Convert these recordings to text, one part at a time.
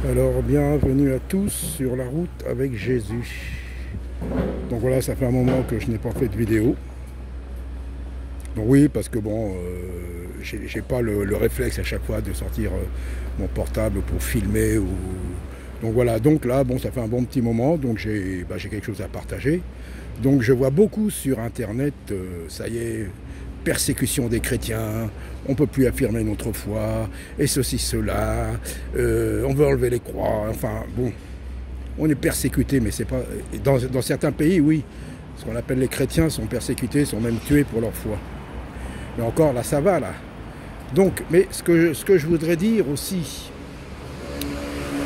Alors, bienvenue à tous sur la route avec Jésus. Donc voilà, ça fait un moment que je n'ai pas fait de vidéo. Donc oui, parce que bon, j'ai pas le réflexe à chaque fois de sortir mon portable pour filmer. Donc voilà, donc là, bon, ça fait un bon petit moment, donc j'ai quelque chose à partager. Donc je vois beaucoup sur Internet, ça y est, persécution des chrétiens, on ne peut plus affirmer notre foi, et ceci, cela, on veut enlever les croix, enfin bon, on est persécuté, mais c'est pas... Dans certains pays, oui, ce qu'on appelle les chrétiens sont persécutés, sont même tués pour leur foi. Mais encore, là, ça va, là. Donc, mais ce que je voudrais dire aussi,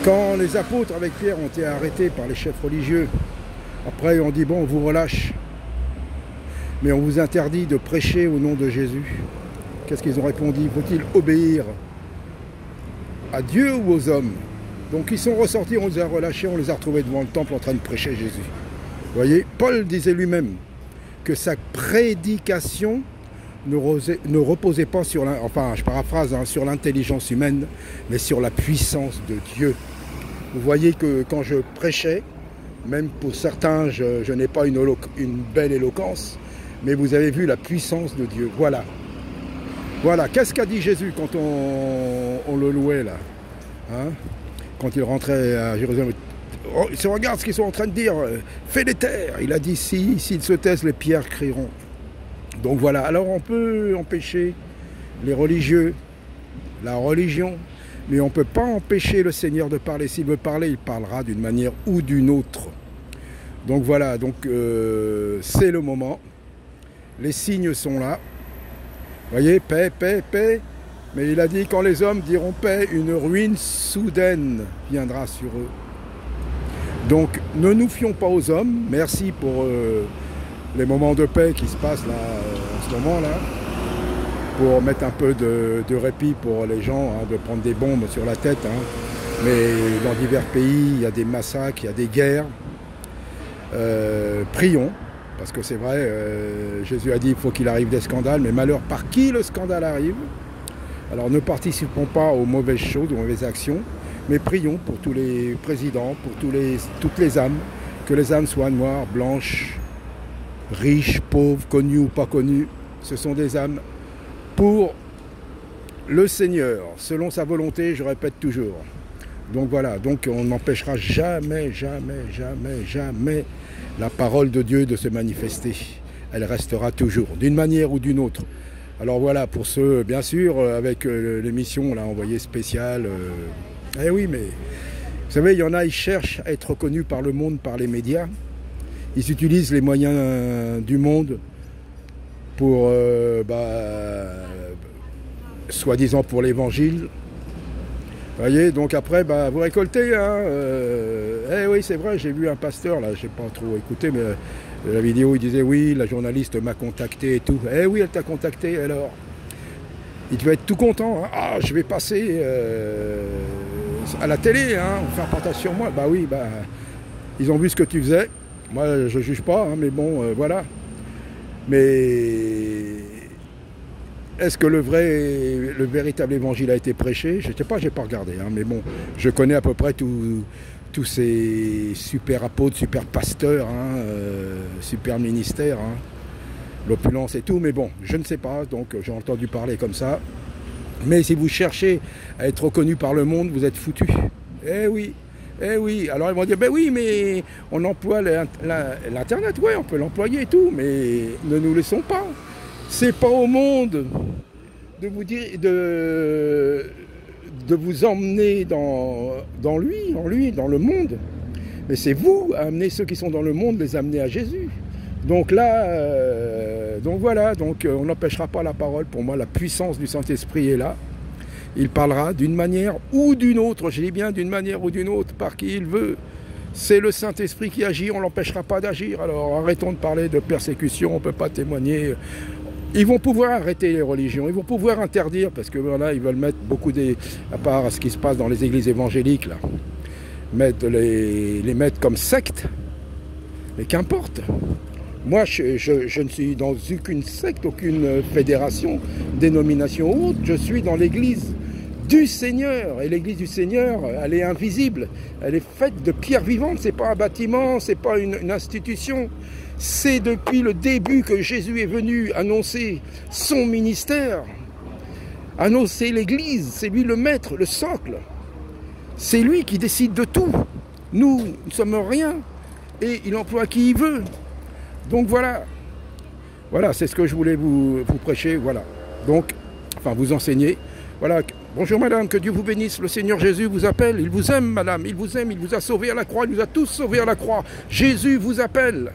quand les apôtres avec Pierre ont été arrêtés par les chefs religieux, après on dit, bon, on vous relâche, mais on vous interdit de prêcher au nom de Jésus. Qu'est-ce qu'ils ont répondu? Faut-il obéir à Dieu ou aux hommes? Donc ils sont ressortis, on les a relâchés, on les a retrouvés devant le temple en train de prêcher Jésus. Vous voyez, Paul disait lui-même que sa prédication ne reposait pas sur, enfin je paraphrase, hein, sur l'intelligence humaine, mais sur la puissance de Dieu. Vous voyez que quand je prêchais, même pour certains, je n'ai pas une belle éloquence, mais vous avez vu la puissance de Dieu. Voilà. Voilà. Qu'est-ce qu'a dit Jésus quand on le louait là, hein? Quand il rentrait à Jérusalem, oh, regarde ce qu'ils sont en train de dire, fais des terres. Il a dit, s'ils se taisent, les pierres crieront. Donc voilà, alors on peut empêcher les religieux, la religion, mais on ne peut pas empêcher le Seigneur de parler. S'il veut parler, il parlera d'une manière ou d'une autre. Donc voilà, donc c'est le moment. Les signes sont là. Vous voyez, paix, paix, paix. Mais il a dit, quand les hommes diront paix, une ruine soudaine viendra sur eux. Donc, ne nous fions pas aux hommes. Merci pour les moments de paix qui se passent là, en ce moment, là. Pour mettre un peu de répit pour les gens, hein, de prendre des bombes sur la tête. Hein. Mais dans divers pays, il y a des massacres, il y a des guerres. Prions. Parce que c'est vrai, Jésus a dit qu'il faut qu'il arrive des scandales, mais malheur par qui le scandale arrive. Alors ne participons pas aux mauvaises choses, aux mauvaises actions, mais prions pour tous les présidents, pour toutes les âmes, que les âmes soient noires, blanches, riches, pauvres, connues ou pas connues. Ce sont des âmes pour le Seigneur, selon sa volonté, je répète toujours. Donc voilà, donc on n'empêchera jamais, jamais, jamais, jamais la parole de Dieu de se manifester. Elle restera toujours, d'une manière ou d'une autre. Alors voilà, pour ceux, bien sûr, avec l'émission là, envoyée spéciale. Eh oui, mais vous savez, il y en a, ils cherchent à être reconnus par le monde, par les médias. Ils utilisent les moyens du monde pour, soi-disant pour l'évangile. Vous voyez, donc après, vous récoltez. Hein, eh oui, c'est vrai, j'ai vu un pasteur, là, je n'ai pas trop écouté, mais la vidéo, il disait, oui, la journaliste m'a contacté et tout. Eh oui, elle t'a contacté, alors. Il devait être tout content. Hein. Ah, je vais passer à la télé, hein, faire partage sur moi. Bah oui, ils ont vu ce que tu faisais. Moi, je ne juge pas, hein, mais bon, voilà. Mais est-ce que le véritable évangile a été prêché? Je ne sais pas, je n'ai pas regardé, hein, mais bon, je connais à peu près tous ces super apôtres, super pasteurs, hein, super ministères, hein, l'opulence et tout, mais bon, je ne sais pas, donc j'ai entendu parler comme ça. Mais si vous cherchez à être reconnu par le monde, vous êtes foutus. Eh oui, eh oui. Alors ils vont dire, ben oui, mais on emploie l'Internet, ouais, on peut l'employer et tout, mais ne nous laissons pas. C'est pas au monde de vous dire, de vous emmener dans lui, en lui, dans le monde. Mais c'est vous, à amener ceux qui sont dans le monde, les amener à Jésus. Donc là, donc voilà, donc on n'empêchera pas la parole. Pour moi, la puissance du Saint-Esprit est là. Il parlera d'une manière ou d'une autre, je dis bien d'une manière ou d'une autre, par qui il veut. C'est le Saint-Esprit qui agit, on ne l'empêchera pas d'agir. Alors arrêtons de parler de persécution, on ne peut pas témoigner. Ils vont pouvoir arrêter les religions, ils vont pouvoir interdire, parce que voilà, ils veulent mettre beaucoup à part ce qui se passe dans les églises évangéliques, là, les mettre comme secte, mais qu'importe. Moi, je ne suis dans aucune secte, aucune fédération, dénomination ou autre, je suis dans l'église du Seigneur. Et l'église du Seigneur, elle est invisible. Elle est faite de pierres vivantes. Ce n'est pas un bâtiment, ce n'est pas une institution. C'est depuis le début que Jésus est venu annoncer son ministère, annoncer l'église. C'est lui le maître, le socle. C'est lui qui décide de tout. Nous ne sommes rien. Et il emploie qui il veut. Donc voilà. Voilà, c'est ce que je voulais vous prêcher. Voilà. Donc, enfin, vous enseigner. Voilà. Bonjour madame, que Dieu vous bénisse. Le Seigneur Jésus vous appelle. Il vous aime madame. Il vous aime. Il vous a sauvé à la croix. Il nous a tous sauvés à la croix. Jésus vous appelle.